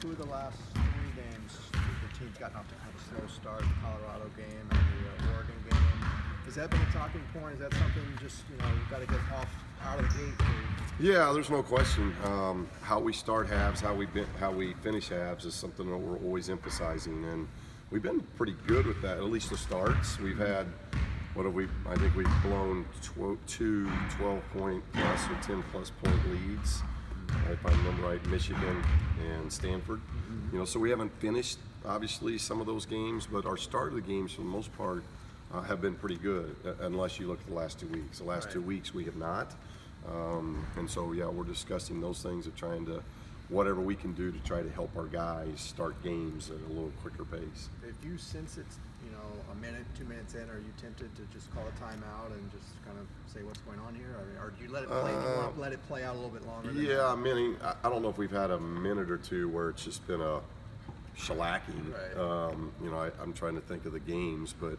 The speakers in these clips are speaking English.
2 of the last 3 games, the team's gotten off to kind of a slow start. The Colorado game and the Oregon game. Has that been a talking point? Is that something just you've got to get out of the gate? Yeah, there's no question. How we start halves, how we finish halves is something that we're always emphasizing, and we've been pretty good with that. At least the starts. We've had I think we've blown 2 12-point plus or 10-plus point leads. If I remember right, Michigan and Stanford. So we haven't finished obviously some of those games, but our start of the games for the most part have been pretty good, unless you look at the last 2 weeks. The last 2 weeks we have not. And so, yeah, we're discussing those things of trying to, whatever we can do to try to help our guys start games at a little quicker pace. If you sense it's, a minute, 2 minutes in, are you tempted to just call a timeout and just kind of say what's going on here? Or do you let it play? Do you want to let it play out a little bit longer? Yeah, I mean, I don't know if we've had a minute or two where it's just been a shellacking. Right. I'm trying to think of the games, but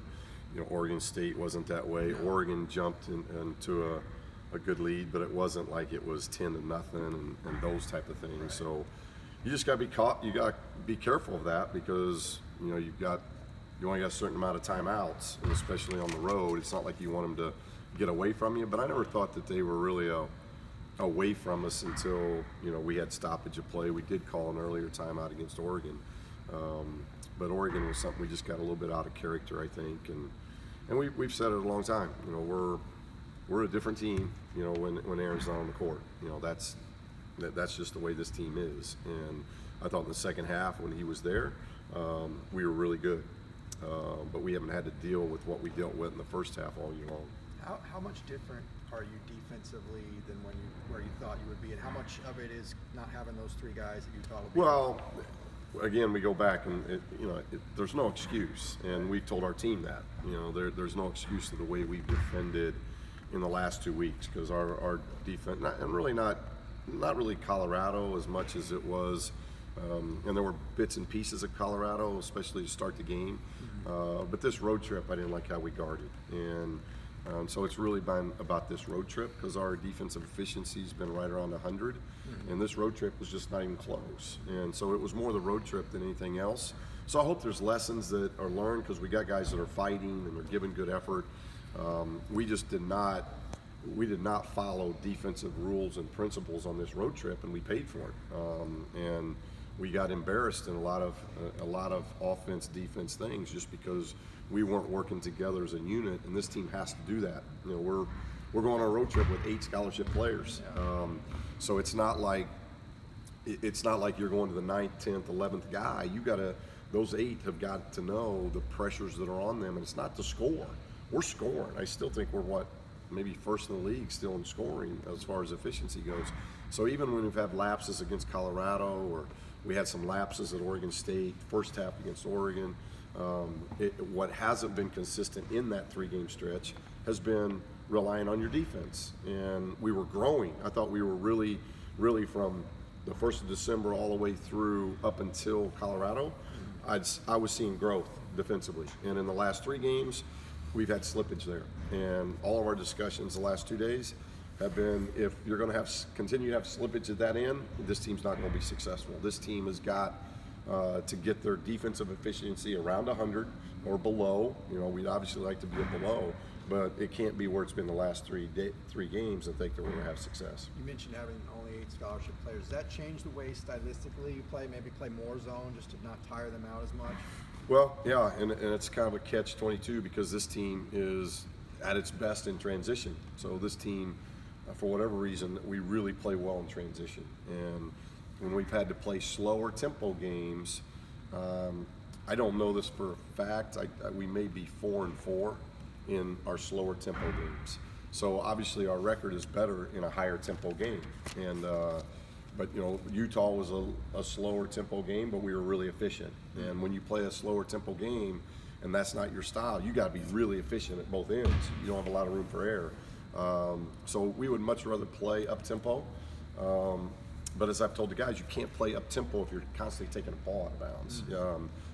Oregon State wasn't that way. No. Oregon jumped into a good lead, but it wasn't like it was 10-0 and those type of things. Right. So you just got to be caught. You got to be careful of that because you only got a certain amount of timeouts, and especially on the road, it's not like you want them to get away from you. But I never thought that they were really away from us until we had stoppage of play. We did call an earlier timeout against Oregon, but Oregon was something we just got a little bit out of character, I think, and we've said it a long time. We're a different team. When Aaron's not on the court, that's just the way this team is. And I thought in the second half when he was there, we were really good. But we haven't had to deal with what we dealt with in the first half all year long. How much different are you defensively than where you thought you would be, and how much of it is not having those 3 guys that you thought would be? Well, again, we go back and there's no excuse, and we've told our team that there's no excuse to the way we've defended in the last 2 weeks, because our defense, not really Colorado as much as it was. And there were bits and pieces of Colorado, especially to start the game. But this road trip, I didn't like how we guarded. And so it's really been about this road trip, because our defensive efficiency's been right around 100. And this road trip was just not even close. And so it was more the road trip than anything else. So I hope there's lessons that are learned, because we got guys that are fighting and they're giving good effort. We did not follow defensive rules and principles on this road trip, and we paid for it. And we got embarrassed in a lot of offense, defense things, just because we weren't working together as a unit. And this team has to do that. We're going on a road trip with 8 scholarship players, so it's not like you're going to the 9th, 10th, 11th guy. Those 8 have got to know the pressures that are on them, and it's not to score. We're scoring. I still think we're maybe first in the league still in scoring as far as efficiency goes. So even when we've had lapses against Colorado, or we had some lapses at Oregon State, first half against Oregon, what hasn't been consistent in that 3-game stretch has been relying on your defense. And we were growing. I thought we were really, really from the 1st of December all the way through up until Colorado, I was seeing growth defensively. And in the last 3 games, we've had slippage there. And all of our discussions the last 2 days have been, if you're going to continue to have slippage at that end, this team's not going to be successful. This team has got to get their defensive efficiency around 100 or below. We'd obviously like to be below, but it can't be where it's been the last 3 games and think that we're going to have success. You mentioned having only 8 scholarship players. Does that change the way stylistically you play? Maybe play more zone just to not tire them out as much? Well, yeah, and it's kind of a catch-22, because this team is at its best in transition. So this team, for whatever reason, we really play well in transition. And when we've had to play slower tempo games, I don't know this for a fact, we may be 4-4 in our slower tempo games. So obviously our record is better in a higher tempo game. And but Utah was a slower tempo game, but we were really efficient. And when you play a slower tempo game and that's not your style, you got to be really efficient at both ends. You don't have a lot of room for error. So we would much rather play up tempo. But as I've told the guys, you can't play up tempo if you're constantly taking a ball out of bounds.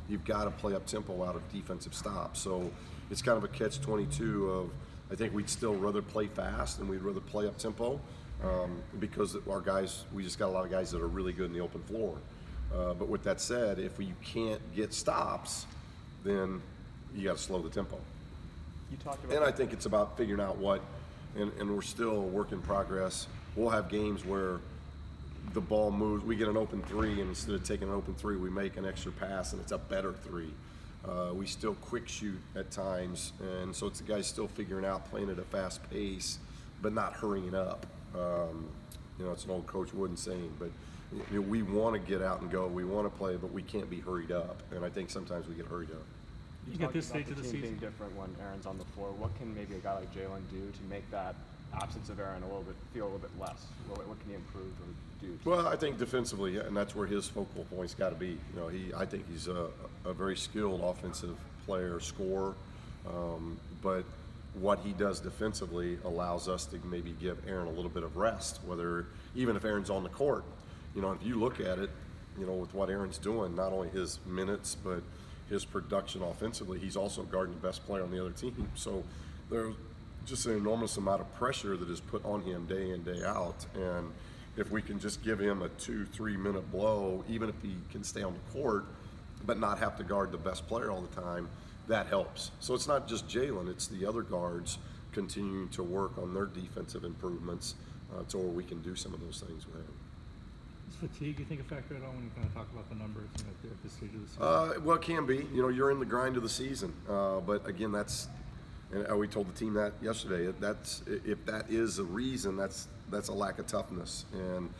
You've got to play up tempo out of defensive stops. So it's kind of a catch-22 of, I think we'd still rather play fast and we'd rather play up tempo, because our guys, we just got a lot of guys that are really good in the open floor. But with that said, if you can't get stops, then you got to slow the tempo. You talked about And I think it's about figuring out what, and we're still a work in progress. We'll have games where the ball moves, we get an open three, and instead of taking an open three, we make an extra pass, and it's a better three. We still quick shoot at times, and so it's the guys still figuring out, playing at a fast pace, but not hurrying up. It's an old Coach Wooden saying, but we want to get out and go, we want to play, but we can't be hurried up, and I think sometimes we get hurried up. You get talked this about stage of the the team season. being different when Aaron's on the floor. What can maybe a guy like Jalen do to make that absence of Aaron feel a little bit less? What can he improve or do? Well, I think defensively, and that's where his focal point's got to be. I think he's a very skilled offensive player, scorer, but what he does defensively allows us to maybe give Aaron a little bit of rest, even if Aaron's on the court. If you look at it, with what Aaron's doing, not only his minutes, but his production offensively, he's also guarding the best player on the other team. So there's just an enormous amount of pressure that is put on him day in, day out. And if we can just give him a 2-3 minute blow, even if he can stay on the court, but not have to guard the best player all the time, that helps. So it's not just Jalen, it's the other guards continuing to work on their defensive improvements to where we can do some of those things with him. Is fatigue, you think, a factor at all when you kind of talk about the numbers at this stage of the season? Well, it can be. You're in the grind of the season. But again, and we told the team that yesterday. If that is a reason, that's a lack of toughness. And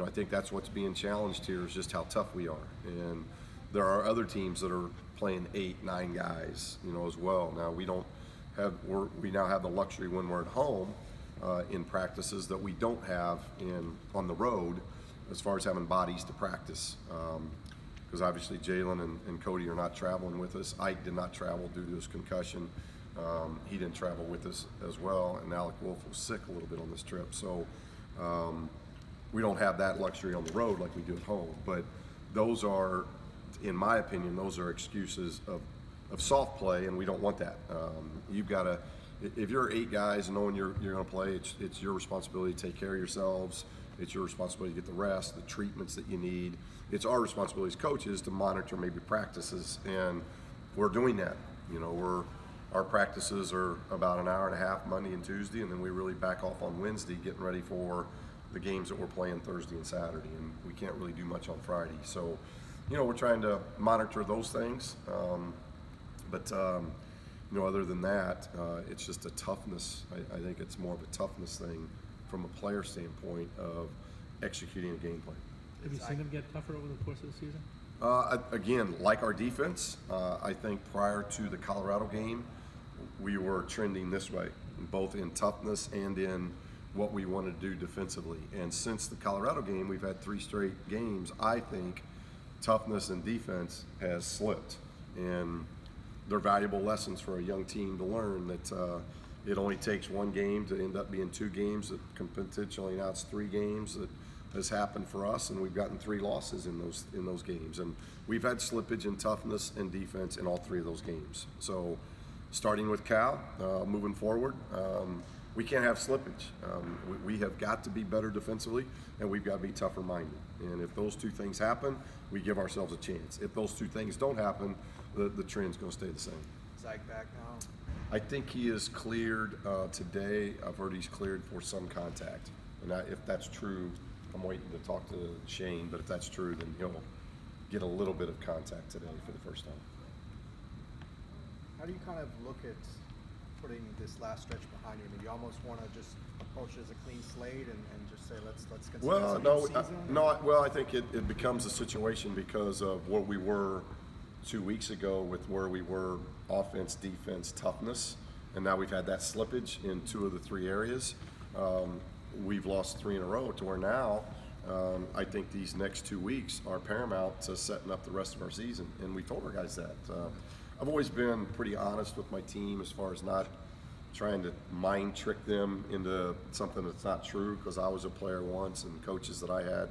I think that's what's being challenged here is just how tough we are. And there are other teams that are playing 8-9 guys, as well. Now we now have the luxury when we're at home in practices that we don't have on the road, as far as having bodies to practice. Because obviously Jalen and Cody are not traveling with us. Ike did not travel due to his concussion. He didn't travel with us as well, and Alec Wolf was sick a little bit on this trip. So we don't have that luxury on the road like we do at home. But those are, in my opinion, those are excuses of soft play, and we don't want that. You've got to, if you're 8 guys and knowing you're going to play, it's your responsibility to take care of yourselves. It's your responsibility to get the rest, the treatments that you need. It's our responsibility as coaches to monitor maybe practices, and we're doing that. Our practices are about an hour and a half Monday and Tuesday, and then we really back off on Wednesday, getting ready for the games that we're playing Thursday and Saturday, and we can't really do much on Friday. So, we're trying to monitor those things, but other than that, it's just a toughness. I think it's more of a toughness thing from a player standpoint of executing a game plan. Have you seen them get tougher over the course of the season? Again, like our defense, I think prior to the Colorado game, we were trending this way, both in toughness and in what we want to do defensively. And since the Colorado game, we've had 3 straight games. I think toughness and defense has slipped. And they're valuable lessons for a young team to learn that it only takes 1 game to end up being 2 games that can potentially, now it's 3 games that has happened for us, and we've gotten 3 losses in those games. And we've had slippage in toughness and defense in all 3 of those games. So starting with Cal, moving forward, we can't have slippage. We have got to be better defensively, and we've got to be tougher minded. And if those 2 things happen, we give ourselves a chance. If those 2 things don't happen, the trend's going to stay the same. Is Ike back now? I think he is cleared today. I've heard he's cleared for some contact. And if that's true, I'm waiting to talk to Shane, but if that's true, then he'll get a little bit of contact today for the first time. How do you kind of look at putting this last stretch behind you? I mean, you almost want to just approach it as a clean slate and just say, let's consider Well, this a new season? I think it becomes a situation because of what we were 2 weeks ago with where we were offense, defense, toughness, and now we've had that slippage in 2 of the 3 areas. We've lost 3 in a row to where now I think these next 2 weeks are paramount to setting up the rest of our season, and we told our guys that. I've always been pretty honest with my team as far as not trying to mind trick them into something that's not true, because I was a player once, and coaches that I had,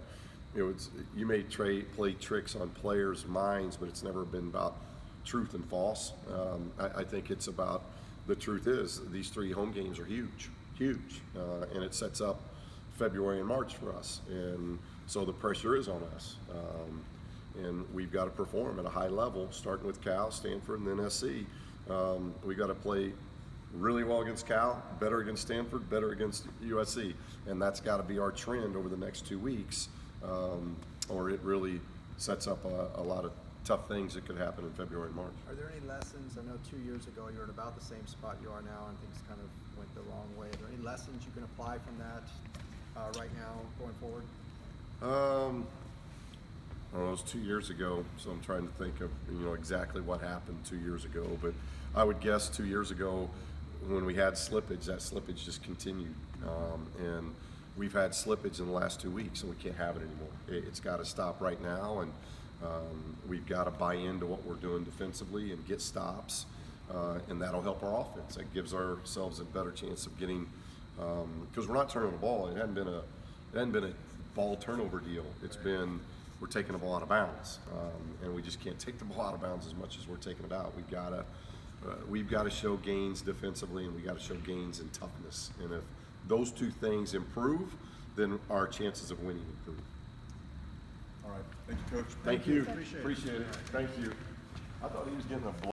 you may play tricks on players' minds, but it's never been about truth and false. I think it's about, the truth is these 3 home games are huge, and it sets up February and March for us, and so the pressure is on us. and we've got to perform at a high level, starting with Cal, Stanford, and then SC. We got to play really well against Cal, better against Stanford, better against USC, and that's got to be our trend over the next 2 weeks, or it really sets up a lot of tough things that could happen in February and March. Are there any lessons? I know 2 years ago you were in about the same spot you are now, and things kind of went the wrong way. Are there any lessons you can apply from that right now going forward? Well, it was 2 years ago, so I'm trying to think of exactly what happened 2 years ago. But I would guess 2 years ago, when we had slippage, that slippage just continued, and we've had slippage in the last 2 weeks, and we can't have it anymore. It's got to stop right now, and we've got to buy into what we're doing defensively and get stops, and that'll help our offense. That gives ourselves a better chance of getting, because we're not turning the ball. It hadn't been a ball turnover deal. It's been we're taking the ball out of bounds, and we just can't take the ball out of bounds as much as we're taking it out. We've got to show gains defensively, and we got to show gains in toughness. And if those two things improve, then our chances of winning improve. All right. Thank you, Coach. Thank you. Appreciate it. Appreciate it. Thank you. I thought he was getting a